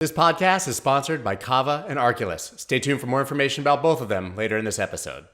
This podcast is sponsored by Kava and Arculus. Stay tuned for more information about both of them later in this episode.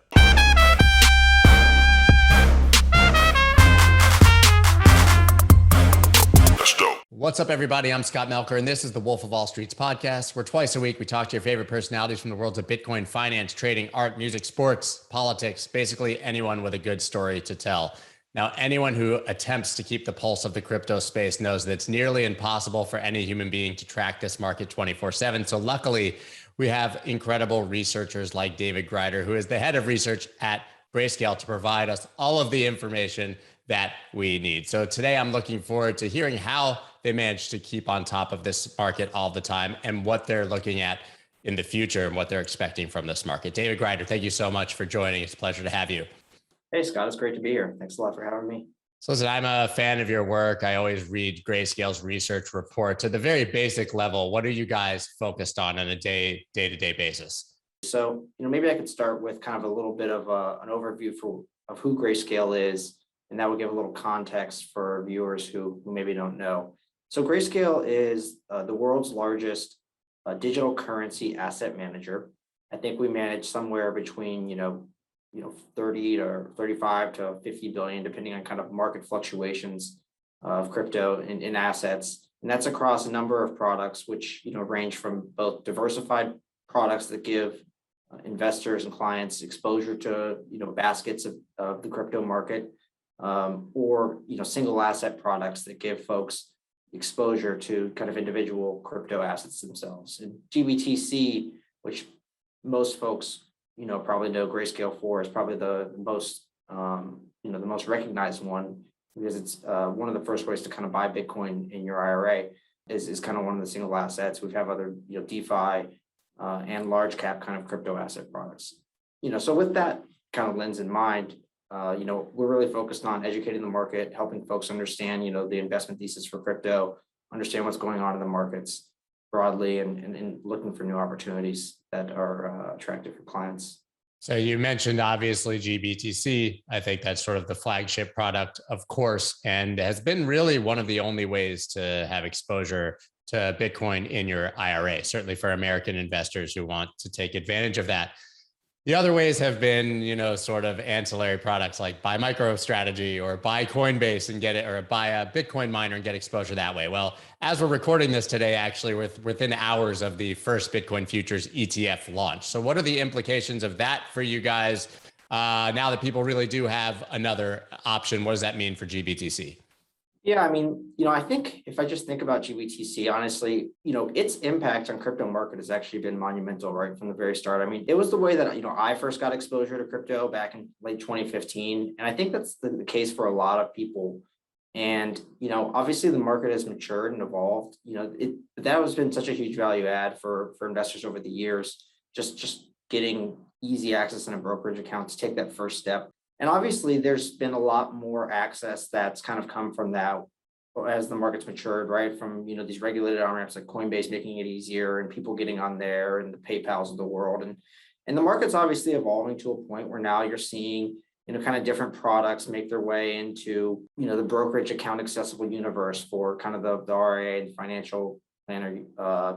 What's up, everybody? I'm Scott Melker, and this is the Wolf of All Streets podcast, where twice a week we talk to your favorite personalities from the worlds of Bitcoin, finance, trading, art, music, sports, politics, basically anyone with a good story to tell. Now, anyone who attempts to keep the pulse of the crypto space knows that it's nearly impossible for any human being to track this market 24/7. So luckily, we have incredible researchers like David Grider, who is the head of research at Grayscale, to provide us all of the information that we need. So today I'm looking forward to hearing how they manage to keep on top of this market all the time and what they're looking at in the future and what they're expecting from this market. David Grider, thank you so much for joining. It's a pleasure to have you. Hey, Scott, it's great to be here. Thanks a lot for having me. So listen, I'm a fan of your work. I always read Grayscale's research reports. At the very basic level, what are you guys focused on a day-to-day basis? So, maybe I could start with kind of a little bit of an overview of who Grayscale is, and that would give a little context for viewers who maybe don't know. So Grayscale is the world's largest digital currency asset manager. I think we manage somewhere between, 30 to 35 to 50 billion, depending on kind of market fluctuations of crypto in assets. And that's across a number of products, which, range from both diversified products that give investors and clients exposure to, baskets of the crypto market, or, single asset products that give folks exposure to kind of individual crypto assets themselves. And GBTC, which most folks, probably know Grayscale for, is probably the most, the most recognized one, because it's one of the first ways to kind of buy Bitcoin in your IRA is kind of one of the single assets. We have other, DeFi and large cap kind of crypto asset products. So with that kind of lens in mind, we're really focused on educating the market, helping folks understand, the investment thesis for crypto, understand what's going on in the markets broadly, and looking for new opportunities that are attractive for clients. So you mentioned obviously GBTC. I think that's sort of the flagship product, of course, and has been really one of the only ways to have exposure to Bitcoin in your IRA, certainly for American investors who want to take advantage of that. The other ways have been, sort of ancillary products like buy MicroStrategy or buy Coinbase and get it, or buy a Bitcoin miner and get exposure that way. Well, as we're recording this today, actually, within hours of the first Bitcoin futures ETF launch. So what are the implications of that for you guys now that people really do have another option? What does that mean for GBTC? Yeah, I think if I just think about GBTC, honestly, its impact on crypto market has actually been monumental right from the very start. It was the way that, I first got exposure to crypto back in late 2015. And I think that's the case for a lot of people. And, obviously the market has matured and evolved. That has been such a huge value add for investors over the years, just getting easy access in a brokerage account to take that first step. And obviously, there's been a lot more access that's kind of come from that as the market's matured, right? From, these regulated on-ramps like Coinbase making it easier and people getting on there and the PayPals of the world. And the market's obviously evolving to a point where now you're seeing, kind of different products make their way into, the brokerage account accessible universe for kind of the RIA and financial planner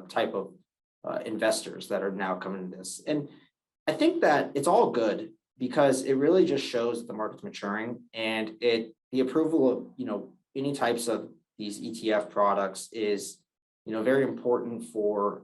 type of investors that are now coming to this. And I think that it's all good, because it really just shows that the market's maturing, and the approval of, any types of these ETF products is, very important for,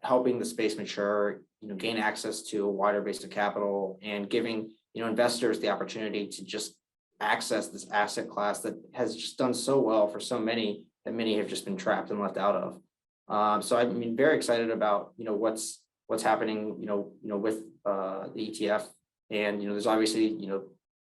helping the space mature, gain access to a wider base of capital, and giving, investors the opportunity to just access this asset class that has just done so well for so many, that many have just been trapped and left out of. So I'm very excited about, what's happening, with the ETF. And, there's obviously,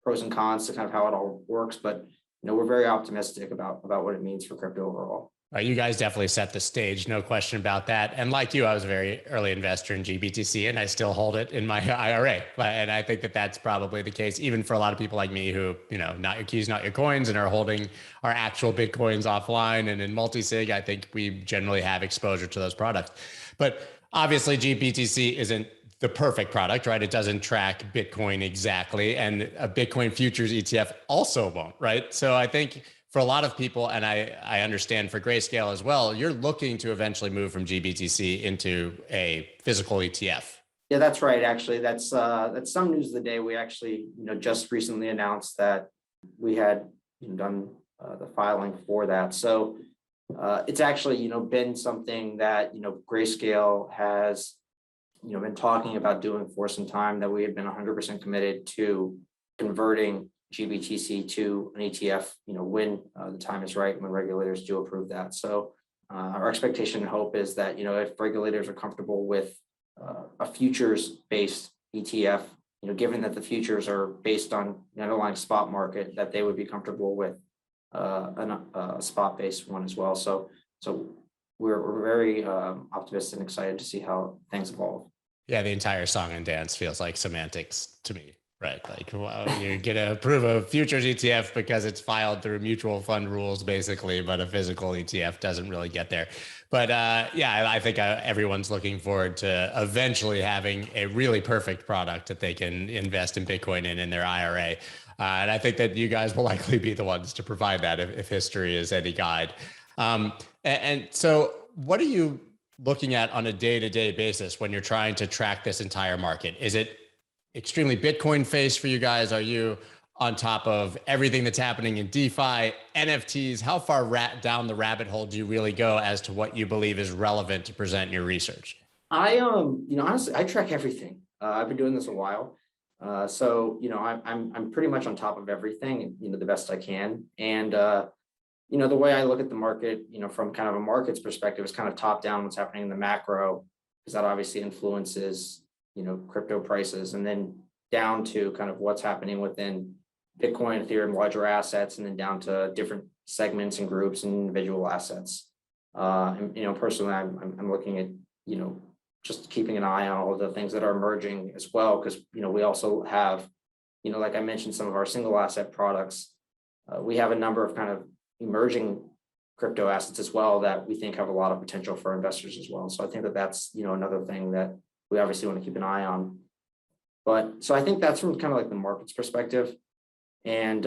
pros and cons to kind of how it all works, but, we're very optimistic about what it means for crypto overall. You guys definitely set the stage, no question about that. And like you, I was a very early investor in GBTC, and I still hold it in my IRA. And I think that that's probably the case, even for a lot of people like me who, not your keys, not your coins, and are holding our actual Bitcoins offline and in multi-sig. I think we generally have exposure to those products. But obviously, GBTC isn't the perfect product, right? It doesn't track Bitcoin exactly, and a Bitcoin futures ETF also won't, right? So I think for a lot of people, and I understand for Grayscale as well, you're looking to eventually move from GBTC into a physical ETF. Yeah, that's right. Actually, that's some news of the day. We actually, just recently announced that we had done the filing for that. So it's actually, been something that Grayscale has, been talking about doing for some time, that we had been 100% committed to converting GBTC to an ETF, when the time is right, when regulators do approve that. So our expectation and hope is that, if regulators are comfortable with a futures-based ETF, given that the futures are based on the underlying spot market, that they would be comfortable with a spot-based one as well. So we're very optimistic and excited to see how things evolve. Yeah, the entire song and dance feels like semantics to me, right? Like, well, you're gonna approve a futures ETF because it's filed through mutual fund rules, basically, but a physical ETF doesn't really get there. But yeah, I think everyone's looking forward to eventually having a really perfect product that they can invest in Bitcoin in their IRA. And I think that you guys will likely be the ones to provide that if history is any guide. And so what are you looking at on a day-to-day basis when you're trying to track this entire market? Is it extremely Bitcoin based for you guys? Are you on top of everything that's happening in DeFi, NFTs? How far down the rabbit hole do you really go as to what you believe is relevant to present in your research? Honestly, I track everything. I've been doing this a while. So I'm pretty much on top of everything, the best I can. And the way I look at the market, from kind of a markets perspective, is kind of top down, what's happening in the macro, because that obviously influences, crypto prices, and then down to kind of what's happening within Bitcoin, Ethereum, larger assets, and then down to different segments and groups and individual assets. And personally, I'm looking at, just keeping an eye on all of the things that are emerging as well, because we also have, like I mentioned, some of our single asset products. We have a number of kind of emerging crypto assets as well that we think have a lot of potential for investors as well. So I think that that's another thing that we obviously want to keep an eye on. But so I think that's from kind of like the market's perspective. And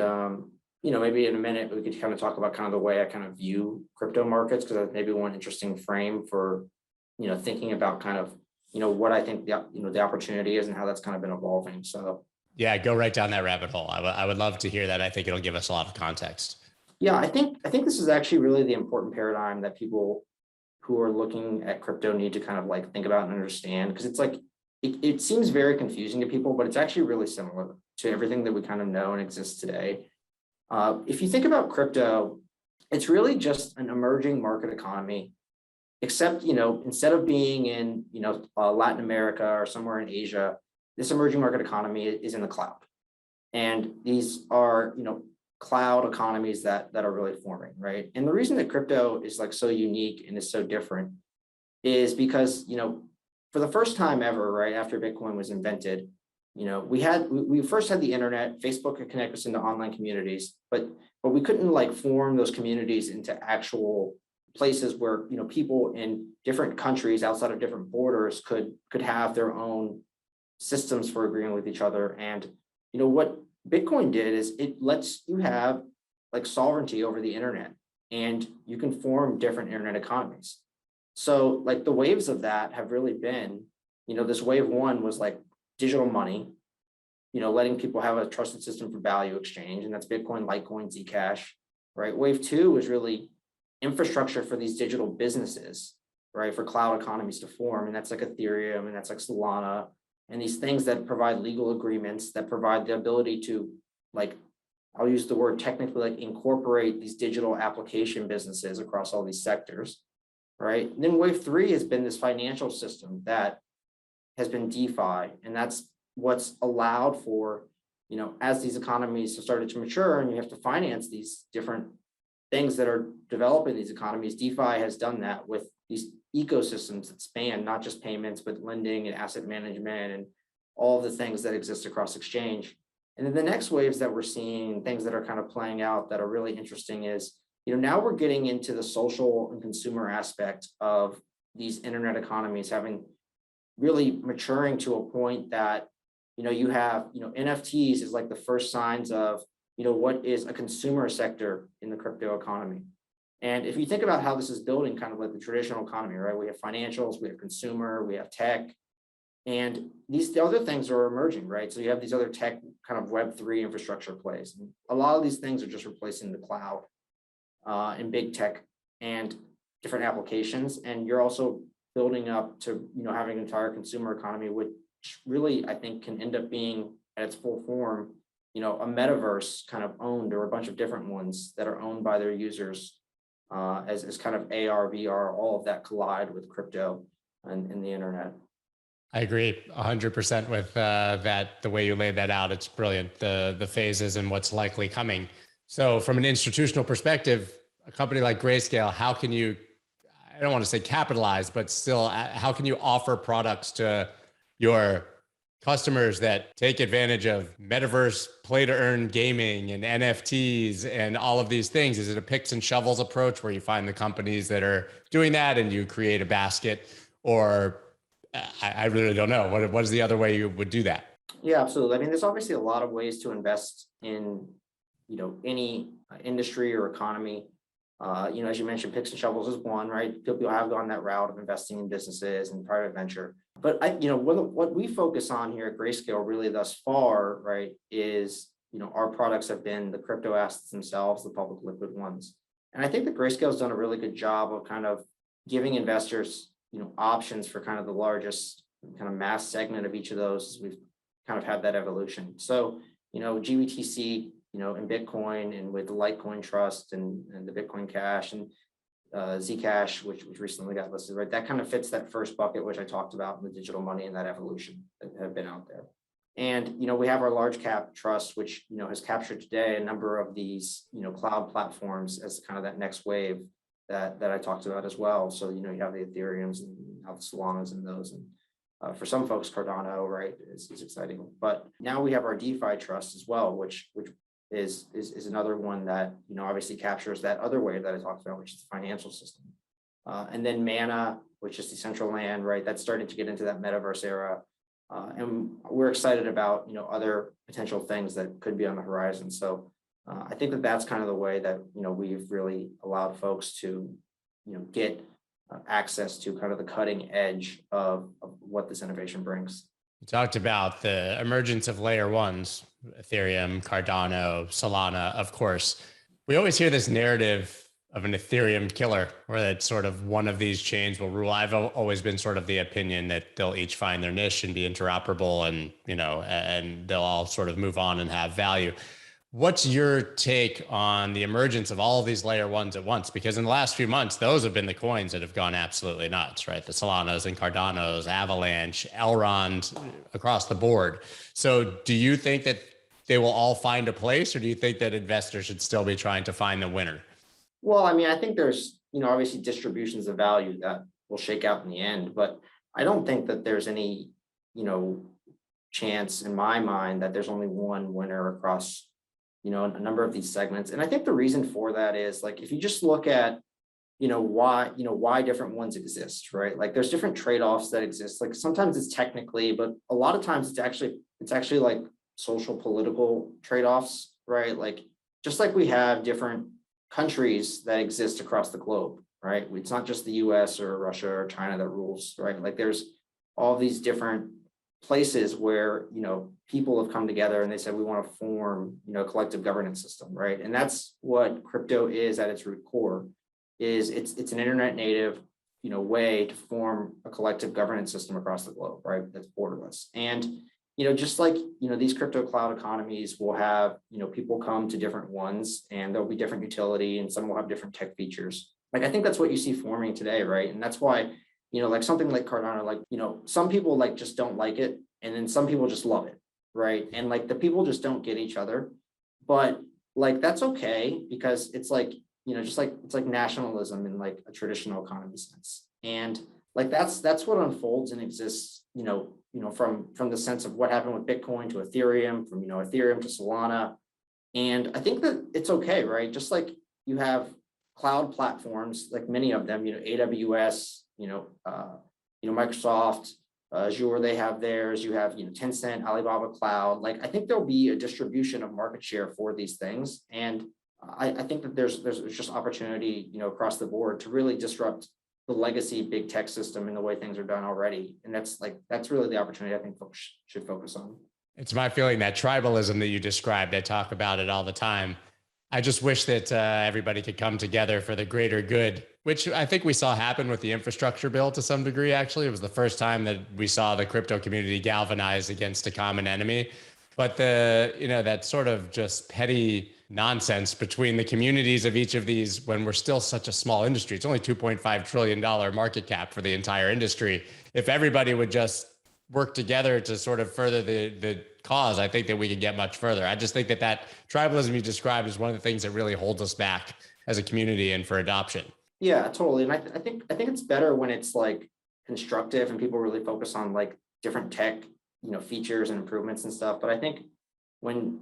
maybe in a minute we could kind of talk about kind of the way I kind of view crypto markets, because that's maybe one interesting frame for thinking about kind of what I think the opportunity is and how that's kind of been evolving. So yeah, go right down that rabbit hole. I would love to hear that. I think it'll give us a lot of context. Yeah, I think this is actually really the important paradigm that people who are looking at crypto need to kind of like think about and understand, because it's like it seems very confusing to people, but it's actually really similar to everything that we kind of know and exists today. If you think about crypto, it's really just an emerging market economy, except instead of being in Latin America or somewhere in Asia, this emerging market economy is in the cloud, and these are cloud economies that are really forming, right? And the reason that crypto is like so unique and is so different is because for the first time ever, right after Bitcoin was invented, we first had the internet. Facebook could connect us into online communities, but we couldn't like form those communities into actual places where people in different countries outside of different borders could have their own systems for agreeing with each other. And what Bitcoin did is it lets you have like sovereignty over the internet, and you can form different internet economies. So like the waves of that have really been, this wave one was like digital money, letting people have a trusted system for value exchange, and that's Bitcoin, Litecoin, Zcash, right? Wave two was really infrastructure for these digital businesses, right? For cloud economies to form, and that's like Ethereum, and that's like Solana, and these things that provide legal agreements that provide the ability to, like, I'll use the word technically, like incorporate these digital application businesses across all these sectors, right? And then wave three has been this financial system that has been DeFi, and that's what's allowed for, as these economies have started to mature and you have to finance these different things that are developing these economies. DeFi has done that with these ecosystems that span not just payments, but lending and asset management and all of the things that exist across exchange. And then the next waves that we're seeing, things that are kind of playing out that are really interesting is, now we're getting into the social and consumer aspect of these internet economies having really maturing to a point that, you have, NFTs is like the first signs of what is a consumer sector in the crypto economy. And if you think about how this is building kind of like the traditional economy, right? We have financials, we have consumer, we have tech, and the other things are emerging, right? So you have these other tech kind of Web3 infrastructure plays. And a lot of these things are just replacing the cloud and big tech and different applications. And you're also building up to, having an entire consumer economy, which really, I think, can end up being at its full form, a metaverse kind of owned, or a bunch of different ones that are owned by their users as kind of AR, VR, all of that collide with crypto and the internet. I agree 100% with that. The way you laid that out, it's brilliant. The phases and what's likely coming. So from an institutional perspective, a company like Grayscale, how can you, I don't want to say capitalize, but still, how can you offer products to your customers that take advantage of metaverse play to earn gaming and NFTs and all of these things? Is it a picks and shovels approach where you find the companies that are doing that and you create a basket? Or I really don't know. What is the other way you would do that? Yeah, absolutely. I mean, there's obviously a lot of ways to invest in, any industry or economy. As you mentioned, picks and shovels is one, right? People have gone that route of investing in businesses and private venture. But what we focus on here at Grayscale really thus far, right, is, our products have been the crypto assets themselves, the public liquid ones. And I think that Grayscale has done a really good job of kind of giving investors, options for kind of the largest kind of mass segment of each of those. We've kind of had that evolution. So, GBTC, in Bitcoin, and with the Litecoin Trust and the Bitcoin Cash and Zcash, which recently got listed, right? That kind of fits that first bucket, which I talked about in the digital money and that evolution that have been out there. And, we have our large cap trust, which, has captured today a number of these, cloud platforms as kind of that next wave that I talked about as well. So, you have the Ethereums and you have the Solanas and those. And for some folks, Cardano, right, is exciting. But now we have our DeFi trust as well, which is another one that, obviously captures that other wave that I talked about, which is the financial system. And then Mana, which is Decentraland, right? That's starting to get into that metaverse era. And we're excited about, other potential things that could be on the horizon. So I think that that's kind of the way that, we've really allowed folks to, get access to kind of the cutting edge of what this innovation brings. You talked about the emergence of layer ones, Ethereum, Cardano, Solana, of course. We always hear this narrative of an Ethereum killer, where that sort of one of these chains will rule. I've always been sort of the opinion that they'll each find their niche and be interoperable, and, and they'll all sort of move on and have value. What's your take on the emergence of all of these layer ones at once? Because in the last few months, those have been the coins that have gone absolutely nuts, right? The Solanas and Cardanos, Avalanche, Elrond, across the board. So do you think that they will all find a place, or do you think that investors should still be trying to find the winner? Well, I mean, I think there's, obviously distributions of value that will shake out in the end, but I don't think that there's any, chance in my mind that there's only one winner across, a number of these segments. And I think the reason for that is, like, if you just look at, why different ones exist, right? Like, there's different trade-offs that exist. Like, sometimes it's technically, but a lot of times it's actually like social political trade-offs, right? Like, just like we have different countries that exist across the globe, right? It's not just the US or Russia or China that rules, right? Like, there's all these different places where, people have come together and they said, we want to form, a collective governance system, right? And that's what crypto is at its root core. Is it's an internet native, way to form a collective governance system across the globe, right? That's borderless. And, just like, these crypto cloud economies will have, people come to different ones, and there'll be different utility, and some will have different tech features. Like, I think that's what you see forming today, right? And that's why, like something like Cardano, like, some people like just don't like it, and then some people just love it, right? And like the people just don't get each other, but like that's okay, because it's like, just like it's like nationalism in like a traditional economy sense. And like that's what unfolds and exists, from the sense of what happened with Bitcoin to Ethereum, from Ethereum to Solana. And I think that it's okay, right? Just like you have cloud platforms, like many of them, AWS, Microsoft, Azure, they have theirs. You have, Tencent, Alibaba Cloud. Like, I think there'll be a distribution of market share for these things. And I think that there's just opportunity, across the board to really disrupt the legacy big tech system and the way things are done already. And that's really the opportunity I think folks should focus on. It's my feeling that tribalism that you described, I talk about it all the time. I just wish that everybody could come together for the greater good, which I think we saw happen with the infrastructure bill to some degree. Actually, it was the first time that we saw the crypto community galvanize against a common enemy. But that sort of just petty nonsense between the communities of each of these, when we're still such a small industry, it's only $2.5 trillion market cap for the entire industry. If everybody would just work together to sort of further the cause, I think that we could get much further. I just think that tribalism you described is one of the things that really holds us back as a community and for adoption. Yeah, totally. And I think it's better when it's like constructive and people really focus on like different tech, features and improvements and stuff. But I think when,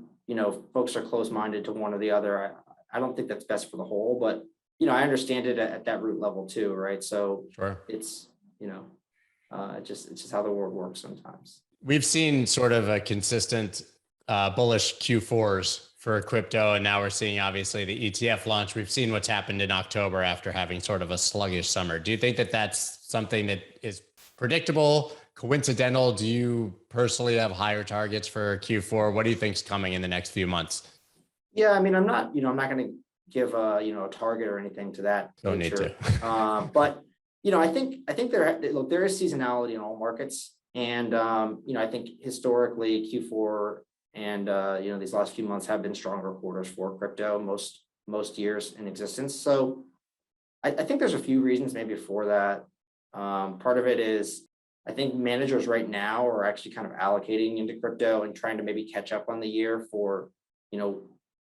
folks are close-minded to one or the other, I don't think that's best for the whole, but, I understand it at that root level too. Right. So sure. It's, it's just how the world works sometimes. We've seen sort of a consistent bullish Q4s for crypto, and now we're seeing obviously the ETF launch. We've seen what's happened in October after having sort of a sluggish summer. Do you think that that's something that is predictable, coincidental? Do you personally have higher targets for Q4? What do you think is coming in the next few months? Yeah, I mean, I'm not going to give a target or anything to that. Don't nature. Need to. But I think there is seasonality in all markets, and I think historically Q4 and these last few months have been stronger quarters for crypto most years in existence. So I think there's a few reasons maybe for that. Part of it is I think managers right now are actually kind of allocating into crypto and trying to maybe catch up on the year for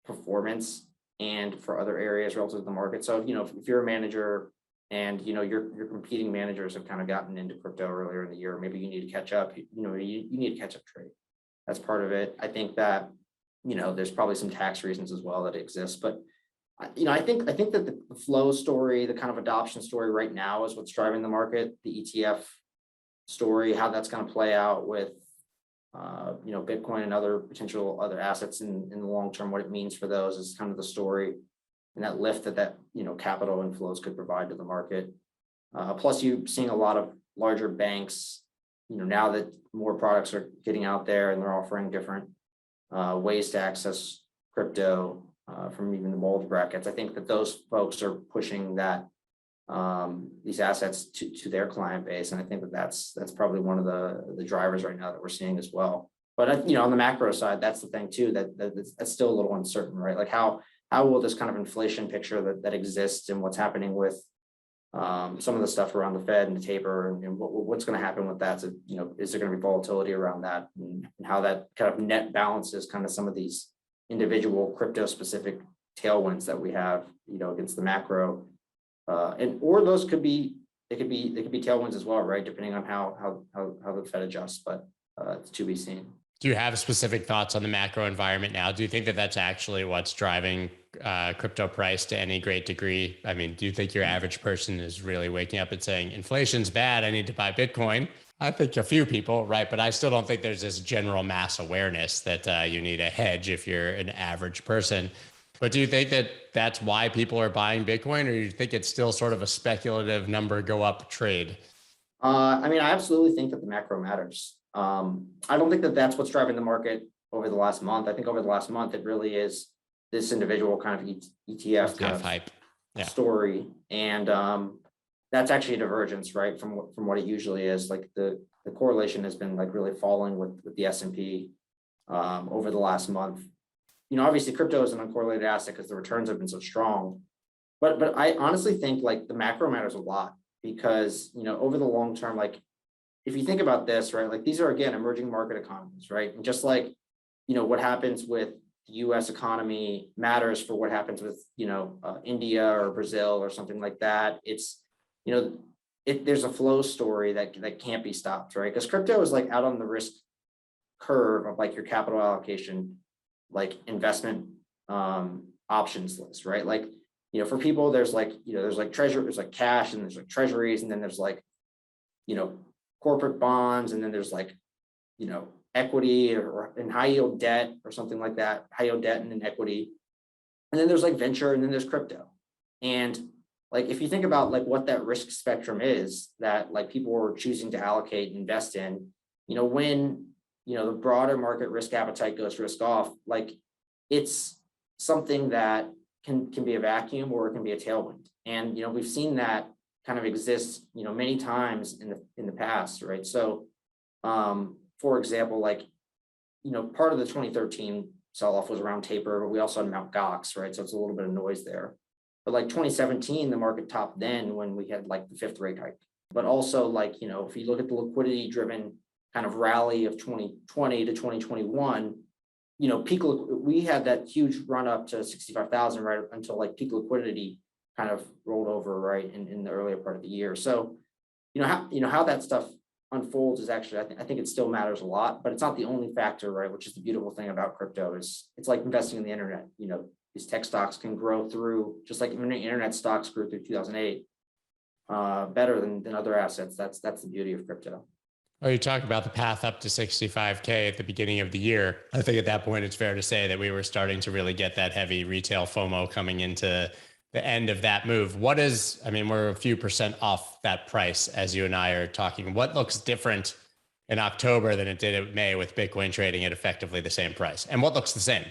performance and for other areas relative to the market. So if you're a manager and your competing managers have kind of gotten into crypto earlier in the year, maybe you need to catch up. You need to catch up trade. That's part of it. I think that there's probably some tax reasons as well that exist, but I think that the flow story, the kind of adoption story right now is what's driving the market. The ETF story, how that's going to play out with Bitcoin and other potential other assets in the long term, what it means for those is kind of the story, and that lift that capital inflows could provide to the market. Plus, you're seeing a lot of larger banks, now that more products are getting out there and they're offering different ways to access crypto from even the bulge brackets. I think that those folks are pushing these assets to their client base, and I think that that's probably one of the drivers right now that we're seeing as well. But on the macro side, that's the thing too, that's still a little uncertain, right? Like how will this kind of inflation picture that exists and what's happening with some of the stuff around the Fed and the taper and what's going to happen with that? So, is there going to be volatility around that, and how that kind of net balances kind of some of these individual crypto specific tailwinds that we have, against the macro, or those could be tailwinds as well, right? Depending on how the Fed adjusts, but it's to be seen. Do you have specific thoughts on the macro environment now? Do you think that that's actually what's driving crypto price to any great degree? I mean, do you think your average person is really waking up and saying, inflation's bad, I need to buy Bitcoin? I think a few people, right? But I still don't think there's this general mass awareness that you need a hedge if you're an average person. But do you think that that's why people are buying Bitcoin, or do you think it's still sort of a speculative number go up trade? I mean, I absolutely think that the macro matters. I don't think that that's what's driving the market over the last month. I think over the last month, it really is this individual kind of ETF kind of hype story. And that's actually a divergence, right? From what it usually is. Like the correlation has been like really falling with the S&P over the last month. Obviously crypto is an uncorrelated asset because the returns have been so strong. But I honestly think like the macro matters a lot because, over the long term, like if you think about this, right, like these are, again, emerging market economies, right? And just like, what happens with the US economy matters for what happens with, India or Brazil or something like that. It's, there's a flow story that can't be stopped, right? Because crypto is like out on the risk curve of like your capital allocation, like investment options list, right? Like, for people, there's like, there's like treasure, there's like cash and there's like treasuries, and then there's like, corporate bonds, and then there's like, equity or in high yield debt or something like that, high yield debt and then equity. And then there's like venture, and then there's crypto. And like, if you think about like what that risk spectrum is that like people were choosing to allocate and invest in, when, the broader market risk appetite goes risk off, like it's something that can be a vacuum or it can be a tailwind. And, we've seen that kind of exist, many times in the past, right? So, for example, like, part of the 2013 sell-off was around taper, but we also had Mt. Gox, right? So it's a little bit of noise there. But like 2017, the market topped then when we had like the 5th rate hike. But also like, if you look at the liquidity driven kind of rally of 2020 to 2021, we had that huge run up to 65,000 right until like peak liquidity kind of rolled over right in the earlier part of the year. So, how that stuff unfolds is actually, I think it still matters a lot, but it's not the only factor, right? Which is the beautiful thing about crypto is it's like investing in the internet. These tech stocks can grow through, just like internet stocks grew through 2008, better than other assets. That's the beauty of crypto. Oh, you talk about the path up to 65K at the beginning of the year. I think at that point, it's fair to say that we were starting to really get that heavy retail FOMO coming into the end of that move. We're a few percent off that price as you and I are talking. What looks different in October than it did in May with Bitcoin trading at effectively the same price? And what looks the same?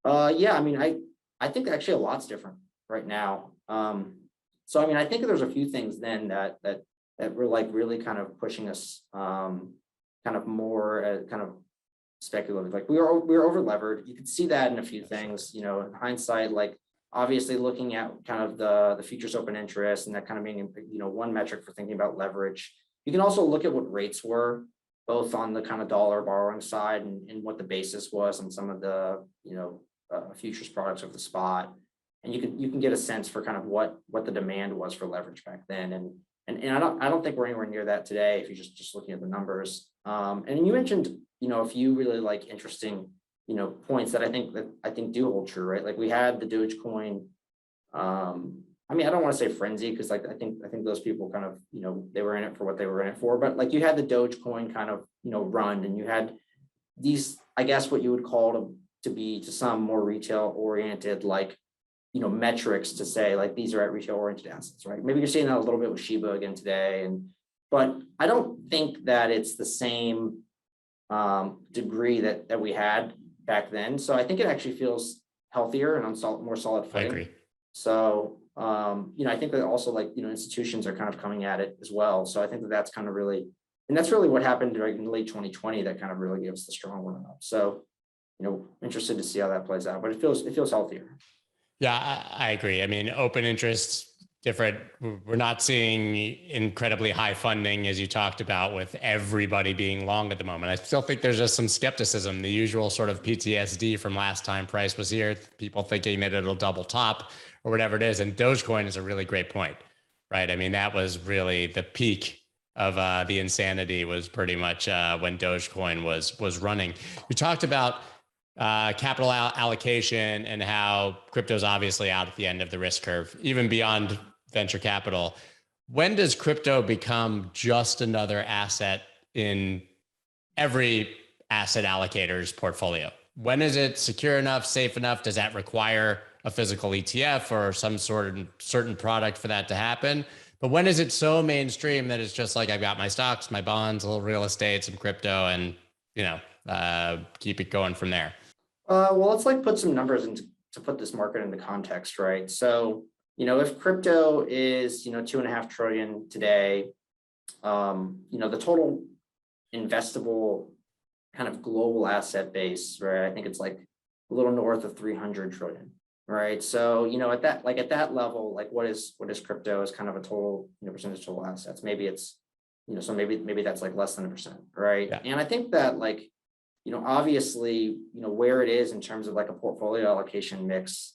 I think actually a lot's different right now. I think there's a few things then that were like really kind of pushing us kind of more kind of speculative. Like we were over levered. You could see that in a few things, in hindsight, like obviously looking at kind of the futures open interest and that kind of being, one metric for thinking about leverage. You can also look at what rates were both on the kind of dollar borrowing side and what the basis was on some of the, futures products of the spot. And you can get a sense for kind of what the demand was for leverage back then. And I don't think we're anywhere near that today if you're just looking at the numbers. And you mentioned, a few really like interesting, points that I think do hold true, right? Like we had the Dogecoin. I don't want to say frenzy because like I think those people kind of, they were in it for what they were in it for. But like you had the Dogecoin kind of, run, and you had these, I guess what you would call to be to some more retail oriented, like, metrics to say like these are at retail oriented assets, right? Maybe you're seeing that a little bit with Shiba again today, but I don't think that it's the same degree that we had back then. So I think it actually feels healthier and on more solid footing. I agree. So I think that also like institutions are kind of coming at it as well. So I think that's kind of really, and that's really what happened right in late 2020 that kind of really gave us the strong run up. So interested to see how that plays out, but it feels healthier. Yeah, I agree. Open interest, different. We're not seeing incredibly high funding as you talked about with everybody being long at the moment. I still think there's just some skepticism, the usual sort of PTSD from last time price was here, people thinking that it'll double top or whatever it is. And Dogecoin is a really great point, right? That was really the peak of the insanity was pretty much when Dogecoin was running. We talked about capital allocation and how crypto's obviously out at the end of the risk curve, even beyond venture capital. When does crypto become just another asset in every asset allocator's portfolio? When is it secure enough, safe enough? Does that require a physical ETF or some sort of certain product for that to happen? But when is it so mainstream that it's just like, I've got my stocks, my bonds, a little real estate, some crypto, and keep it going from there? Well, let's like put some numbers to put this market into context, right? So, if crypto is, 2.5 trillion today, the total investable kind of global asset base, right? I think it's like a little north of 300 trillion, right? So, at that level, like what is crypto as kind of a total, percentage of total assets? Maybe it's, so maybe that's like less than 1%, right? Yeah. And I think that like, obviously, where it is in terms of like a portfolio allocation mix,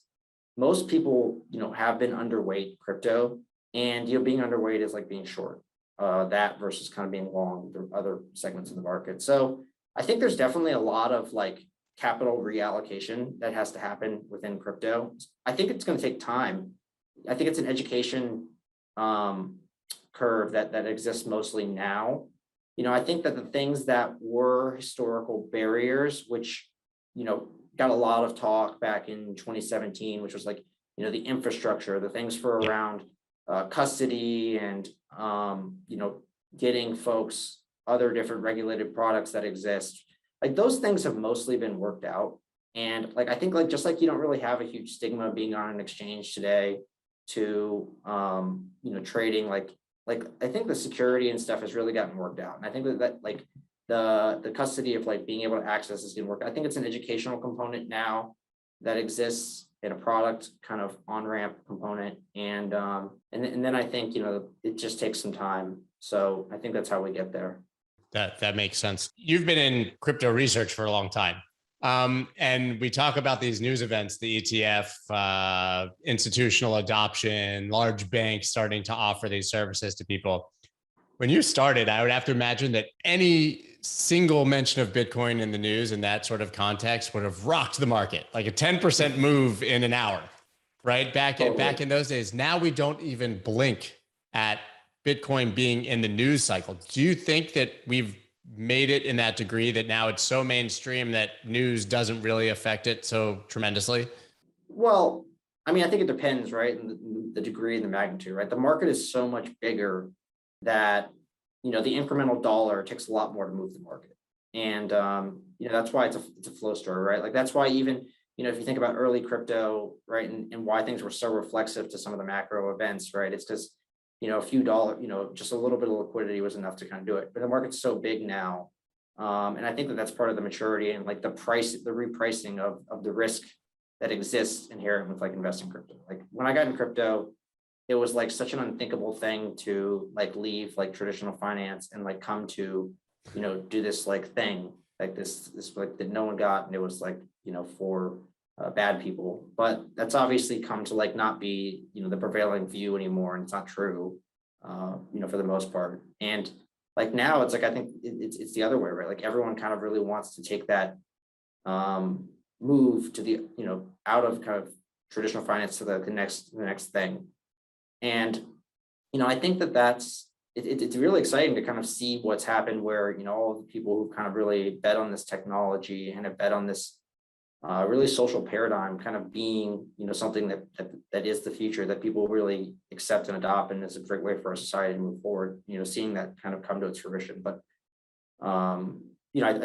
most people, have been underweight crypto, and, being underweight is like being short that versus kind of being long the other segments of the market. So I think there's definitely a lot of like capital reallocation that has to happen within crypto. I think it's going to take time. I think it's an education curve that exists mostly now. I think that the things that were historical barriers, which, got a lot of talk back in 2017, which was like, the infrastructure, the things for around custody and, getting folks other different regulated products that exist. Like those things have mostly been worked out. And like, I think like, just like you don't really have a huge stigma of being on an exchange today to, trading, like I think the security and stuff has really gotten worked out. And I think that like the custody of like being able to access is going to work. I think it's an educational component now that exists in a product kind of on-ramp component. And then I think, it just takes some time. So I think that's how we get there. That makes sense. You've been in crypto research for a long time. And we talk about these news events, the ETF, institutional adoption, large banks starting to offer these services to people. When you started, I would have to imagine that any single mention of Bitcoin in the news in that sort of context would have rocked the market, like a 10% move in an hour, right? Back in those days. Now we don't even blink at Bitcoin being in the news cycle. Do you think that we've made it in that degree that now it's so mainstream that news doesn't really affect it so tremendously? Well, I mean, I think it depends, right? And the degree and the magnitude, right? The market is so much bigger that, the incremental dollar takes a lot more to move the market. And, that's why it's a flow story, right? Like that's why even, if you think about early crypto, right, and why things were so reflexive to some of the macro events, right? It's because, a few dollars, just a little bit of liquidity was enough to kind of do it. But the market's so big now. And I think that that's part of the maturity and like the repricing of the risk that exists inherent with like investing in crypto. Like when I got in crypto, it was like such an unthinkable thing to like leave like traditional finance and like come to, do this like thing like this like that no one got. And it was like, for bad people, but that's obviously come to like not be the prevailing view anymore, and it's not true for the most part. And like now it's like I think it's the other way, right? Like everyone kind of really wants to take that move to the out of kind of traditional finance to the next thing. And I think it's really exciting to kind of see what's happened where all the people who kind of really bet on this technology and have bet on this really social paradigm kind of being, something that is the future that people really accept and adopt, and is a great way for our society to move forward. Seeing that kind of come to its fruition. But I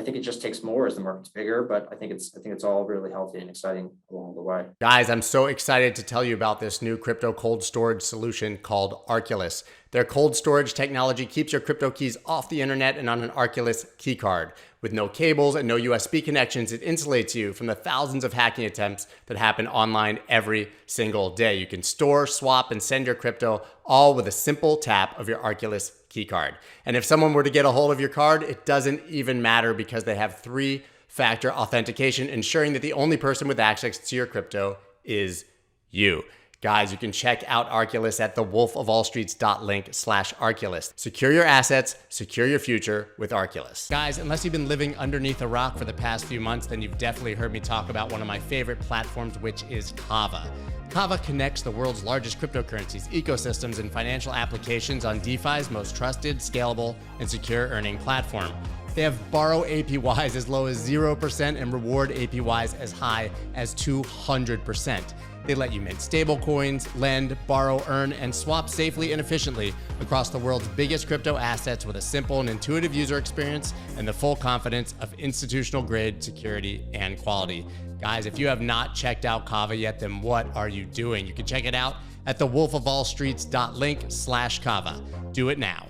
think it just takes more as the market's bigger. But I think it's all really healthy and exciting along the way. Guys, I'm so excited to tell you about this new crypto cold storage solution called Arculus. Their cold storage technology keeps your crypto keys off the internet and on an Arculus key card. With no cables and no USB connections, it insulates you from the thousands of hacking attempts that happen online every single day. You can store, swap, and send your crypto all with a simple tap of your Arculus key card. And if someone were to get a hold of your card, it doesn't even matter because they have 3-factor authentication, ensuring that the only person with access to your crypto is you. Guys, you can check out Arculus at thewolfofallstreets.link/Arculus. Secure your assets, secure your future with Arculus. Guys, unless you've been living underneath a rock for the past few months, then you've definitely heard me talk about one of my favorite platforms, which is Kava. Kava connects the world's largest cryptocurrencies, ecosystems, and financial applications on DeFi's most trusted, scalable, and secure earning platform. They have borrow APYs as low as 0% and reward APYs as high as 200%. They let you mint stablecoins, lend, borrow, earn, and swap safely and efficiently across the world's biggest crypto assets with a simple and intuitive user experience and the full confidence of institutional-grade security and quality. Guys, if you have not checked out Kava yet, then what are you doing? You can check it out at thewolfofallstreets.link/Kava. Do it now.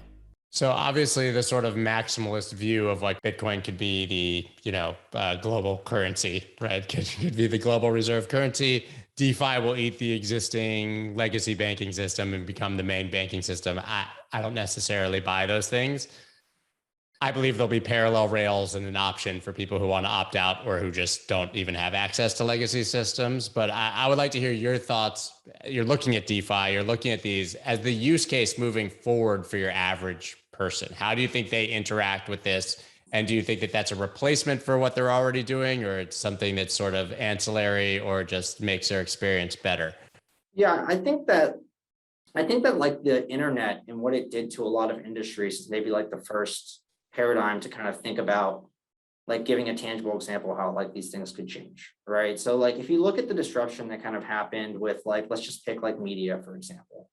So obviously the sort of maximalist view of like Bitcoin could be the, global currency, right? Could be the global reserve currency. DeFi will eat the existing legacy banking system and become the main banking system. I don't necessarily buy those things. I believe there'll be parallel rails and an option for people who want to opt out or who just don't even have access to legacy systems. But I would like to hear your thoughts. You're looking at DeFi, you're looking at these as the use case moving forward for your average person. How do you think they interact with this? And do you think that that's a replacement for what they're already doing, or it's something that's sort of ancillary or just makes their experience better? Yeah, I think that like the internet and what it did to a lot of industries is maybe like the first paradigm to kind of think about like giving a tangible example of how like these things could change, right? So like if you look at the disruption that kind of happened with like, let's just pick like media, for example.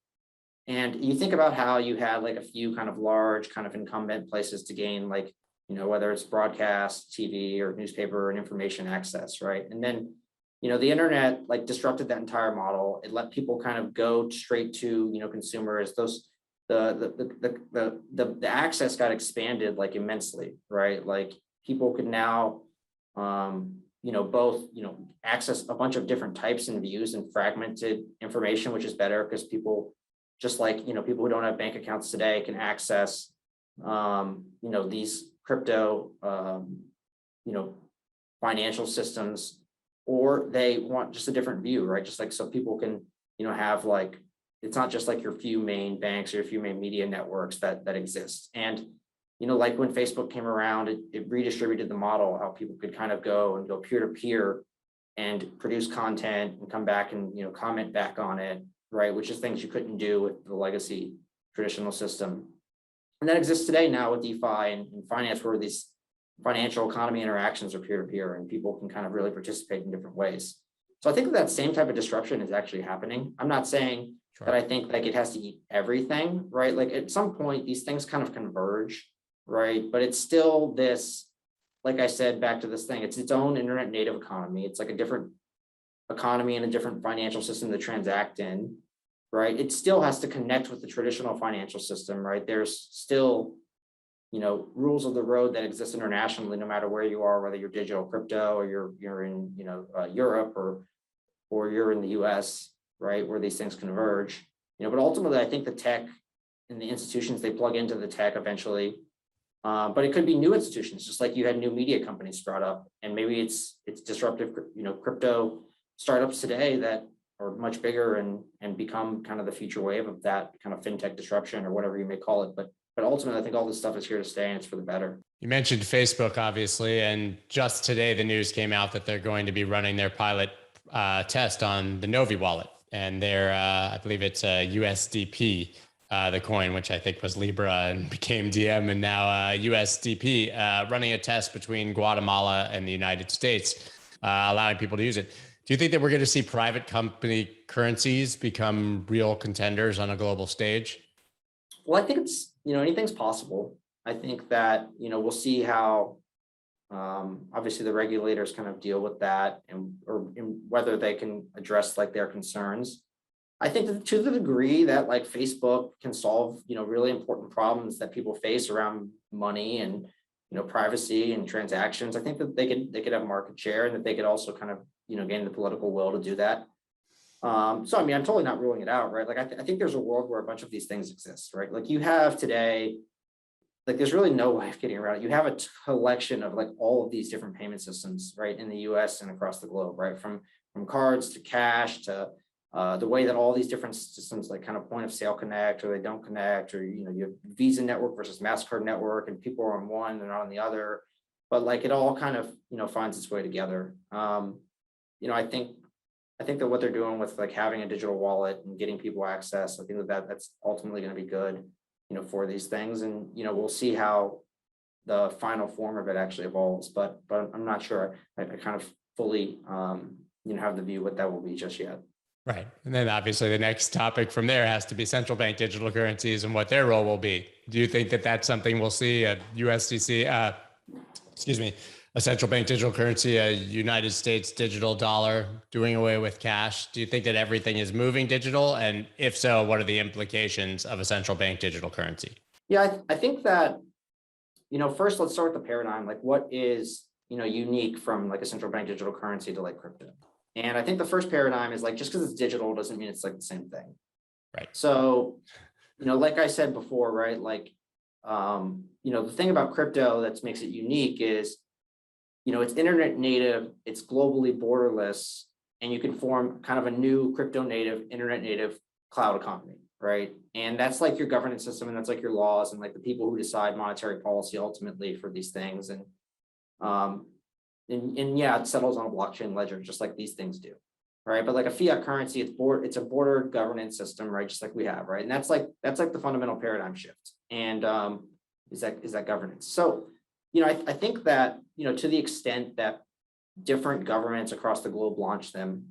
And you think about how you had like a few kind of large kind of incumbent places to gain like, whether it's broadcast, TV or newspaper and information access, right? And then, the internet like disrupted that entire model. It let people kind of go straight to, consumers. The access got expanded like immensely, right? Like people could now, both, access a bunch of different types and views and fragmented information, which is better because people just like, people who don't have bank accounts today can access, these crypto, financial systems, or they want just a different view, right? Just like, so people can, have like, it's not just like your few main banks or your few main media networks that exist. And, like when Facebook came around, it redistributed the model, how people could kind of go peer-to-peer and produce content and come back and, comment back on it, right? Which is things you couldn't do with the legacy traditional system. And that exists today now with DeFi and finance, where these financial economy interactions are peer-to-peer and people can kind of really participate in different ways. So I think that same type of disruption is actually happening. I'm not saying that I think like it has to eat everything, right? Like at some point, these things kind of converge, right? But it's still this, like I said, back to this thing, it's its own internet native economy. It's like a different economy and a different financial system to transact in, right? It still has to connect with the traditional financial system, right? There's still, rules of the road that exist internationally, no matter where you are, whether you're digital crypto or you're in, Europe or you're in the US, right? Where these things converge, but ultimately I think the tech and the institutions, they plug into the tech eventually. But it could be new institutions, just like you had new media companies sprout up, and maybe it's disruptive, crypto startups today that are much bigger and become kind of the future wave of that kind of fintech disruption or whatever you may call it. But ultimately, I think all this stuff is here to stay and it's for the better. You mentioned Facebook, obviously, and just today the news came out that they're going to be running their pilot test on the Novi wallet, and their I believe it's USDP. The coin, which I think was Libra and became DM, and now USDP, running a test between Guatemala and the United States, allowing people to use it. Do you think that we're going to see private company currencies become real contenders on a global stage? Well, I think it's, anything's possible. I think that, we'll see how, obviously the regulators kind of deal with that and whether they can address like their concerns. I think that to the degree that like Facebook can solve, really important problems that people face around money and, privacy and transactions, I think that they could have market share and that they could also kind of, gain the political will to do that. So, I mean, I'm totally not ruling it out, right? Like, I think there's a world where a bunch of these things exist, right? Like you have today, like, there's really no way of getting around it. You have a collection of like all of these different payment systems, right? In the US and across the globe, right? From cards to cash to the way that all these different systems like kind of point of sale connect or they don't connect, or, you have Visa network versus MasterCard network and people are on one, they're not on the other, but like it all kind of, finds its way together. I think that what they're doing with like having a digital wallet and getting people access, I think that's ultimately going to be good, for these things. And, we'll see how the final form of it actually evolves, but I'm not sure I kind of fully, have the view what that will be just yet. Right. And then obviously the next topic from there has to be central bank digital currencies and what their role will be. Do you think that that's something we'll see at USDC, a central bank digital currency, a United States digital dollar, doing away with cash? Do you think that everything is moving digital? And if so, what are the implications of a central bank digital currency? Yeah, I think that, first let's start with the paradigm. Like what is, unique from like a central bank digital currency to like crypto? And I think the first paradigm is like, just because it's digital doesn't mean it's like the same thing. Right. So, like I said before, right, like, the thing about crypto that makes it unique is, it's internet native, it's globally borderless, and you can form kind of a new crypto native, internet native cloud economy, right? And that's like your governance system, and that's like your laws and like the people who decide monetary policy ultimately for these things. And yeah, it settles on a blockchain ledger, just like these things do, right? But like a fiat currency, it's a bordered governance system, right? Just like we have, right? And that's like the fundamental paradigm shift. And is that governance. So, I think that, to the extent that different governments across the globe launch them,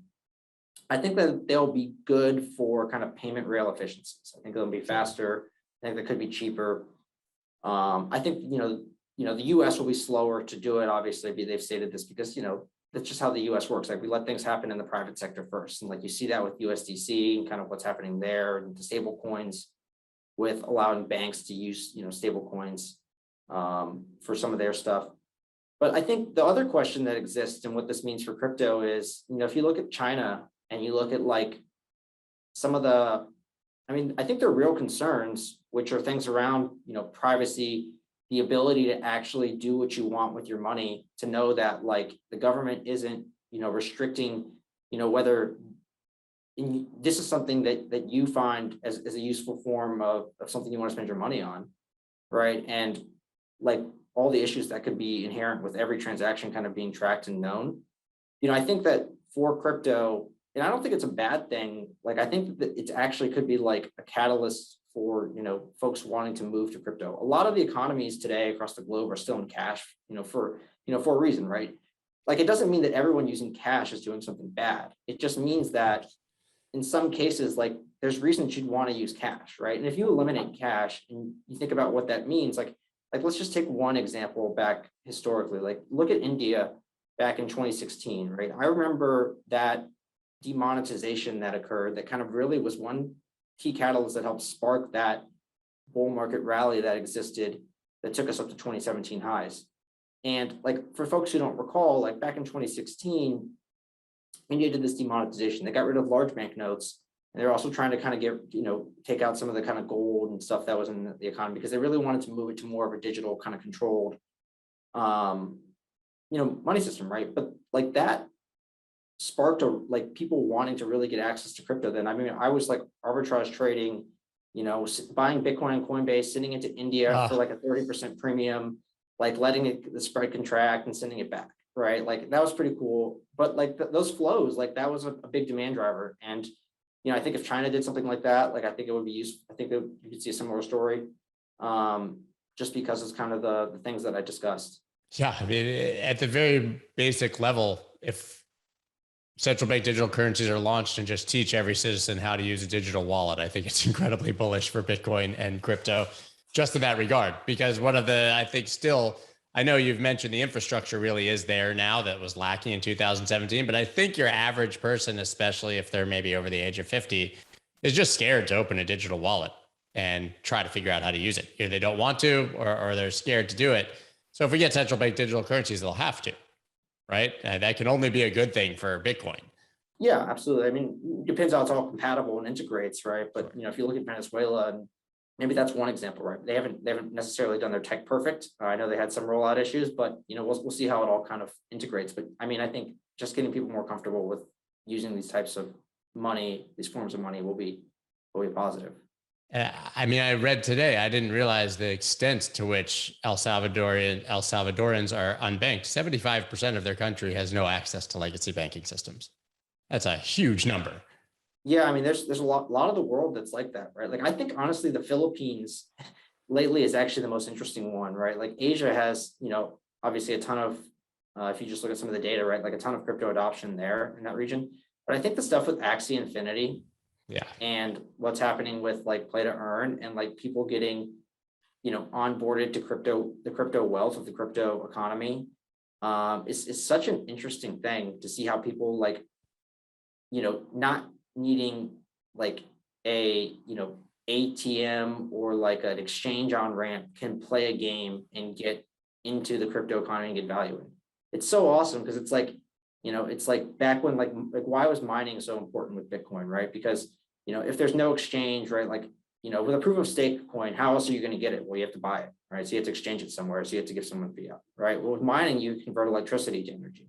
I think that they'll be good for kind of payment rail efficiencies. I think they'll be faster. I think they could be cheaper. I think, the US will be slower to do it. Obviously, they've stated this because, that's just how the US works. Like we let things happen in the private sector first. And like you see that with USDC and kind of what's happening there, and the stable coins with allowing banks to use, stable coins for some of their stuff. But I think the other question that exists and what this means for crypto is, if you look at China and you look at like some of the, I think there are real concerns, which are things around, privacy, the ability to actually do what you want with your money, to know that like the government isn't, restricting, whether this is something that you find as a useful form of something you want to spend your money on, right? And like all the issues that could be inherent with every transaction kind of being tracked and known. I think that for crypto, and I don't think it's a bad thing. Like, I think that it actually could be like a catalyst for, folks wanting to move to crypto. A lot of the economies today across the globe are still in cash, for a reason, right? Like, it doesn't mean that everyone using cash is doing something bad. It just means that in some cases, like there's reasons you'd want to use cash, right? And if you eliminate cash and you think about what that means, like let's just take one example back historically, like look at India back in 2016, right? I remember that demonetization that occurred that kind of really was one key catalyst that helped spark that bull market rally that existed that took us up to 2017 highs. And like for folks who don't recall, like back in 2016, India did this demonetization. They got rid of large banknotes. And they're also trying to kind of get, take out some of the kind of gold and stuff that was in the economy, because they really wanted to move it to more of a digital kind of controlled, money system, right? But like that sparked like people wanting to really get access to crypto. Then, I was like arbitrage trading, buying Bitcoin on Coinbase, sending it to India for like a 30% premium, like letting the spread contract and sending it back, right? Like that was pretty cool. But like those flows, like that was a big demand driver. And I think if China did something like that, like I think it would be useful. I think you could see a similar story, just because it's kind of the things that I discussed. Yeah, at the very basic level, if central bank digital currencies are launched and just teach every citizen how to use a digital wallet, I think it's incredibly bullish for Bitcoin and crypto, just in that regard. Because one of the, I think still, I know you've mentioned the infrastructure really is there now that was lacking in 2017, but I think your average person, especially if they're maybe over the age of 50, is just scared to open a digital wallet and try to figure out how to use it. Either they don't want to, or they're scared to do it. So if we get central bank digital currencies, they'll have to, right? That can only be a good thing for Bitcoin. Yeah, absolutely. It depends how it's all compatible and integrates, right? But, if you look at Venezuela, and maybe that's one example, right? They haven't necessarily done their tech perfect. I know they had some rollout issues, but we'll see how it all kind of integrates. But I think just getting people more comfortable with using these types of money, these forms of money, will be positive. I read today, I didn't realize the extent to which El Salvadorans are unbanked. 75% of their country has no access to legacy banking systems. That's a huge number. Yeah, there's a lot of the world that's like that, right? Like I think honestly, the Philippines lately is actually the most interesting one, right? Like Asia has, obviously a ton of, if you just look at some of the data, right, like a ton of crypto adoption there in that region. But I think the stuff with Axie Infinity, yeah, and what's happening with like play to earn and like people getting, onboarded to the crypto wealth of the crypto economy, is such an interesting thing to see how people like, not needing like a ATM or like an exchange on ramp can play a game and get into the crypto economy and get value in. It's so awesome because it's like, it's like back when like why was mining so important with Bitcoin, right? Because if there's no exchange, right, like with a proof of stake coin, how else are you going to get it? Well, you have to buy it, right? So you have to exchange it somewhere, so you have to give someone fiat, right? Well, with mining, you convert electricity to energy,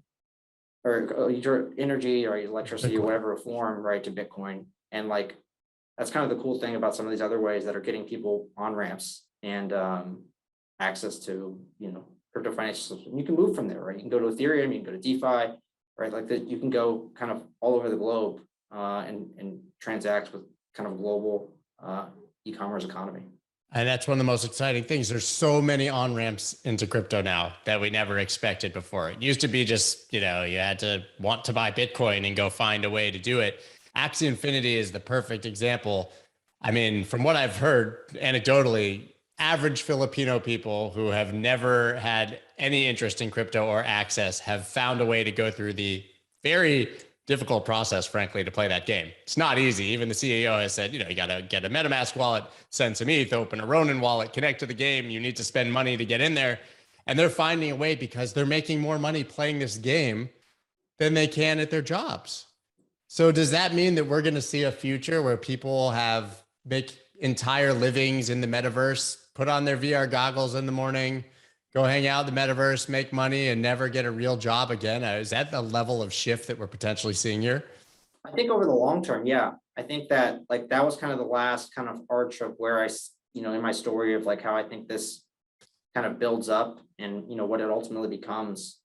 or energy or electricity Bitcoin, or whatever form, right, to Bitcoin. And like that's kind of the cool thing about some of these other ways that are getting people on ramps and access to crypto financial systems. You can move from there, right? You can go to Ethereum, you can go to DeFi, right? Like that, you can go kind of all over the globe and transact with kind of global e-commerce economy. And that's one of the most exciting things. There's so many on-ramps into crypto now that we never expected before. It used to be just, you had to want to buy Bitcoin and go find a way to do it. Axie Infinity is the perfect example. I mean, from what I've heard anecdotally, average Filipino people who have never had any interest in crypto or access have found a way to go through the very difficult process, frankly, to play that game. It's not easy. Even the CEO has said, you got to get a MetaMask wallet, send some ETH, open a Ronin wallet, connect to the game. You need to spend money to get in there. And they're finding a way because they're making more money playing this game than they can at their jobs. So does that mean that we're going to see a future where people make entire livings in the metaverse, put on their VR goggles in the morning, go hang out in the metaverse, make money, and never get a real job again? Is that the level of shift that we're potentially seeing here? I think over the long term, yeah. I think that that was kind of the last kind of arch of where in my story of how I think this kind of builds up and, what it ultimately becomes.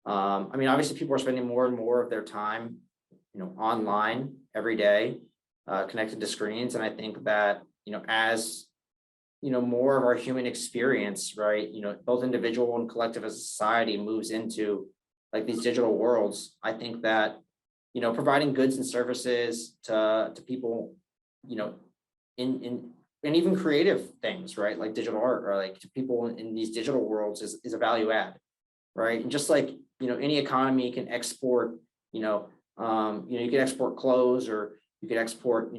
I mean, obviously people are spending more and more of their time, online every day, connected to screens. And I think that, as more of our human experience, right, both individual and collective as a society moves into these digital worlds, I think that, providing goods and services to people, in and even creative things, right, like digital art, or to people in these digital worlds is a value add, right? And just any economy can export, you can export clothes, or you could export,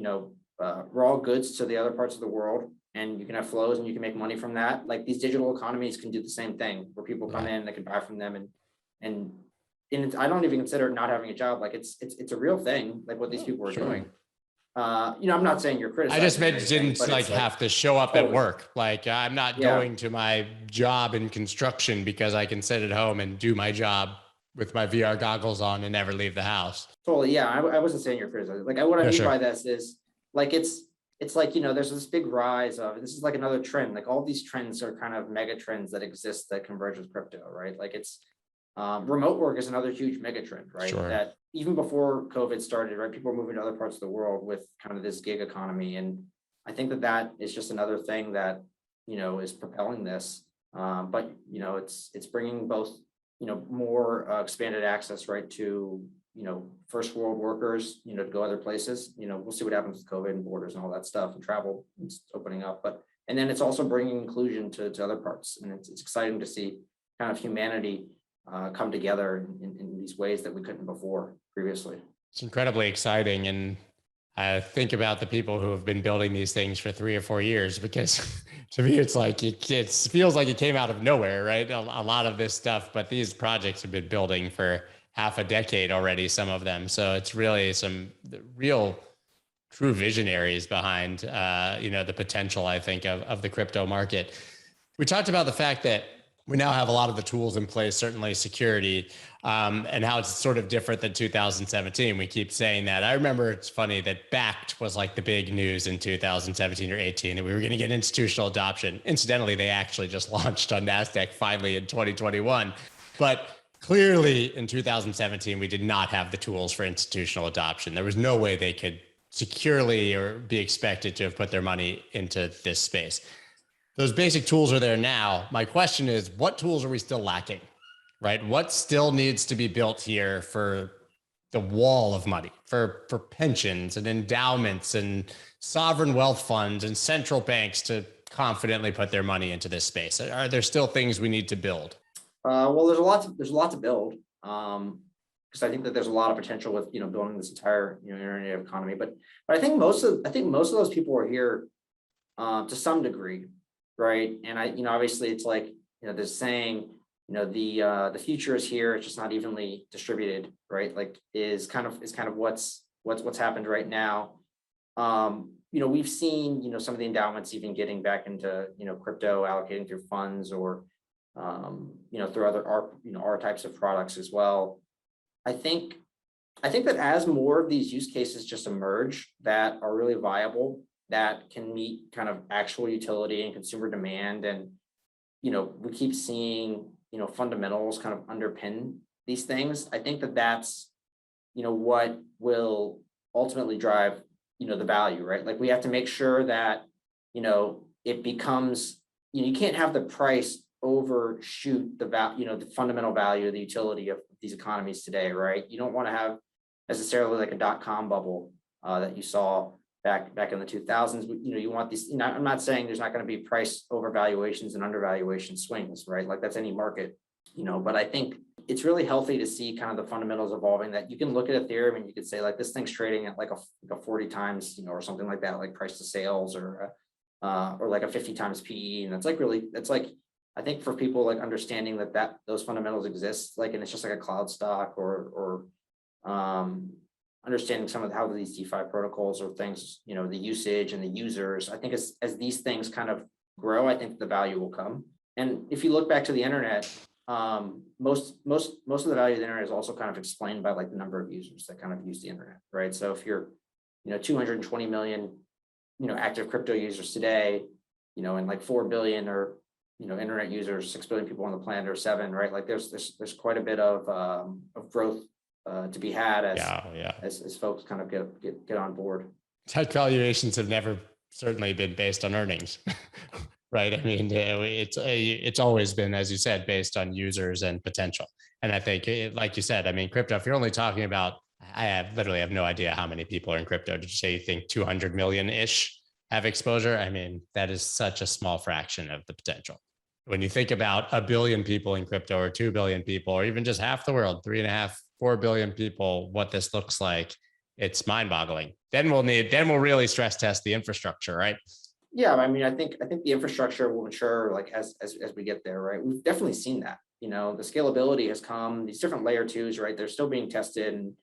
raw goods to the other parts of the world, and you can have flows and you can make money from that. These digital economies can do the same thing, where people come in, they can buy from them, and I don't even consider not having a job. It's a real thing, what these people are doing. I'm not saying you're criticizing. I just meant didn't have to show up at work. I'm not going to my job in construction because I can sit at home and do my job with my VR goggles on and never leave the house. Totally. Yeah. I wasn't saying you're criticizing. What I mean by this is it's there's this big rise of, this is another trend. All these trends are kind of mega trends that exist that converge with crypto, right? Remote work is another huge mega trend, right? Sure. That even before COVID started, right, people are moving to other parts of the world with kind of this gig economy. And I think that is just another thing that, is propelling this. But, it's bringing both, more expanded access, right, to, first world workers, to go other places. We'll see what happens with COVID and borders and all that stuff, and travel it's opening up. And then it's also bringing inclusion to other parts. And it's exciting to see kind of humanity come together in these ways that we couldn't before previously. It's incredibly exciting. And I think about the people who have been building these things for 3 or 4 years, because to me, it's it feels like it came out of nowhere, right? A lot of this stuff, but these projects have been building for half a decade already, some of them. So it's really some real true visionaries behind, the potential, I think, of the crypto market. We talked about the fact that we now have a lot of the tools in place, certainly security, and how it's sort of different than 2017. We keep saying that. I remember, it's funny that Backed was the big news in 2017 or 18, and we were going to get institutional adoption. Incidentally, they actually just launched on NASDAQ finally in 2021. But clearly in 2017, we did not have the tools for institutional adoption. There was no way they could securely or be expected to have put their money into this space. Those basic tools are there now. My question is, what tools are we still lacking, right? What still needs to be built here for the wall of money, for pensions and endowments and sovereign wealth funds and central banks to confidently put their money into this space? Are there still things we need to build? Well, there's a lot to build, because I think that there's a lot of potential with building this entire internet economy. But I think most of those people are here to some degree. Right. And obviously it's this saying, the future is here. It's just not evenly distributed. Right. Is kind of what's happened right now. We've seen, some of the endowments even getting back into, crypto, allocating through funds, or, through other R types of products as well. I think that as more of these use cases just emerge that are really viable, that can meet kind of actual utility and consumer demand. And, we keep seeing, fundamentals kind of underpin these things. I think that that's, what will ultimately drive, the value, right? We have to make sure that, it becomes, you can't have the price overshoot the value, the fundamental value, the utility of these economies today, right? You don't want to have necessarily like a .com bubble that you saw back in the 2000s. You want these, I'm not saying there's not going to be price overvaluations and undervaluation swings, right? Like that's any market, but I think it's really healthy to see kind of the fundamentals evolving, that you can look at Ethereum and you could say like this thing's trading at like a 40 times, or something like that, like price to sales, or like a 50 times PE. And that's like, I think for people like understanding that those fundamentals exist, like, and it's just like a cloud stock, or understanding some of how these DeFi protocols or things, the usage and the users. I think as these things kind of grow, I think the value will come. And if you look back to the internet, most of the value of the internet is also kind of explained by like the number of users that kind of use the internet, right? So if you're, 220 million, active crypto users today, and like 4 billion or, internet users, 6 billion people on the planet, or 7, right? Like there's quite a bit of growth to be had as folks kind of get on board. Tech valuations have never certainly been based on earnings, right? I mean, it's always been, as you said, based on users and potential. And I think, like you said, I mean, crypto, if you're only talking about, literally have no idea how many people are in crypto. Did you say you think 200 million-ish have exposure? I mean, that is such a small fraction of the potential. When you think about 1 billion people in crypto, or 2 billion people, or even just half the world, 3.5, 4 billion people, what this looks like, it's mind-boggling. Then we'll really stress test the infrastructure, right? Yeah, I mean, I think the infrastructure will mature like as we get there, right? We've definitely seen that. The scalability has come. These different layer 2s, right? They're still being tested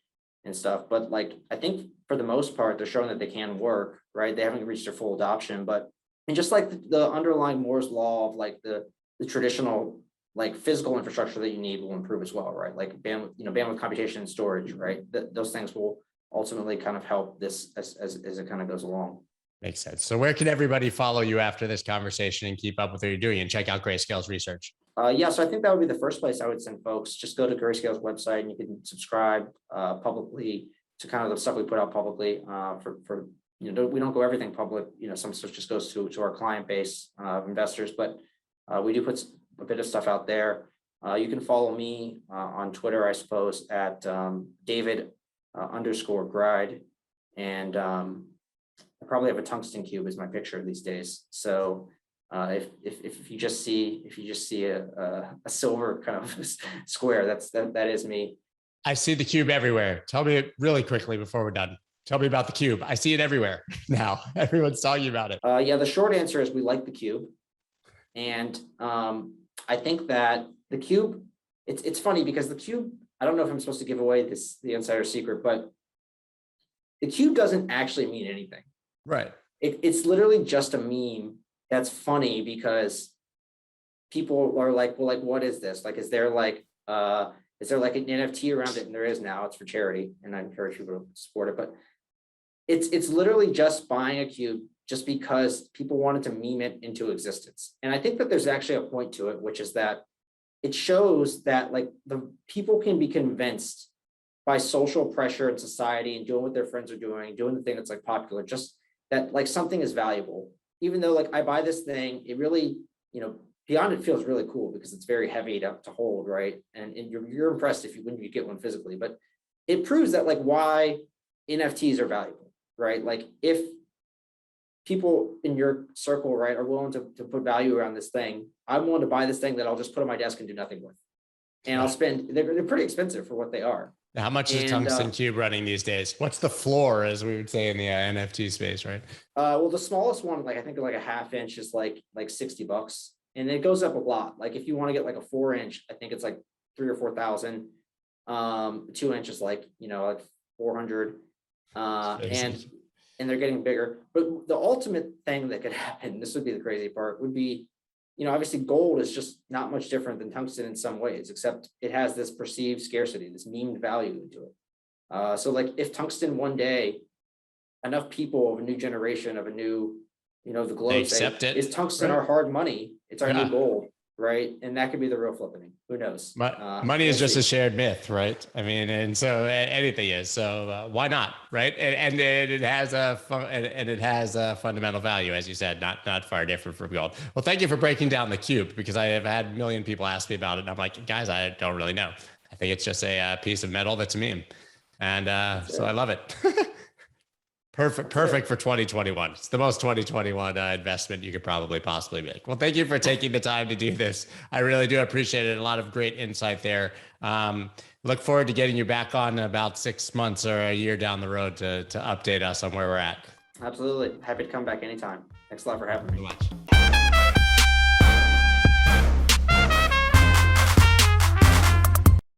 and stuff, but like I think for the most part, they're showing that they can work, right? They haven't reached their full adoption, but and just like the underlying Moore's law of like the traditional like physical infrastructure that you need will improve as well, right? Like bandwidth computation and storage, right? Those things will ultimately kind of help this as it kind of goes along. Makes sense. So where can everybody follow you after this conversation and keep up with what you're doing and check out Grayscale's research? Yeah, so I think that would be the first place I would send folks. Just go to Grayscale's website and you can subscribe publicly to kind of the stuff we put out publicly. We don't go everything public. Some stuff just goes to our client base of investors, but we do put a bit of stuff out there. You can follow me on Twitter, I suppose, at David_Gride, and I probably have a tungsten cube as my picture these days. So if you just see a silver kind of square, that is me. I see the cube everywhere. Tell me really quickly before we're done. Tell me about the cube. I see it everywhere now. Everyone's talking about it. Yeah, the short answer is we like the cube. And I think that the cube, it's funny because the cube, I don't know if I'm supposed to give away the insider secret, but the cube doesn't actually mean anything. Right. It's literally just a meme that's funny because people are like, well, like, what is this? Like, is there like an NFT around it? And there is now. It's for charity, and I encourage people to support it. But it's literally just buying a cube just because people wanted to meme it into existence. And I think that there's actually a point to it, which is that it shows that like the people can be convinced by social pressure in society and doing what their friends are doing the thing that's like popular, just that like something is valuable. Even though like I buy this thing, it really, beyond it feels really cool because it's very heavy to hold, right? And you're impressed when you get one physically, but it proves that like why NFTs are valuable, right? Like if people in your circle, right, are willing to put value around this thing, I'm willing to buy this thing that I'll just put on my desk and do nothing with. And I'll spend, they're pretty expensive for what they are. How much is tungsten cube running these days? What's the floor, as we would say in the NFT space, right? Well, the smallest one, like I think like a 1/2 inch is like $60, and it goes up a lot. Like if you want to get like a 4-inch, I think it's like 3,000 or 4,000. 2-inch is like like 400, and they're getting bigger. But the ultimate thing that could happen, this would be the crazy part, would be, obviously gold is just not much different than tungsten in some ways, except it has this perceived scarcity, this memed value into it. So like if tungsten one day, enough people of a new generation of a new, the globe say, is tungsten our hard money? It's our new gold. right? And that could be the real flipping. Who knows? Money is just a shared myth, right? I mean, and so anything is. So why not, right? And it has a fundamental value, as you said, not far different from gold. Well, thank you for breaking down the cube, because I have had a million people ask me about it, and I'm like, guys, I don't really know. I think it's just a piece of metal that's a meme, and so I love it. Perfect for 2021. It's the most 2021 investment you could probably possibly make. Well, thank you for taking the time to do this. I really do appreciate it. A lot of great insight there. Look forward to getting you back on about 6 months or a year down the road to update us on where we're at. Absolutely. Happy to come back anytime. Thanks a lot for having me. Thank you so much.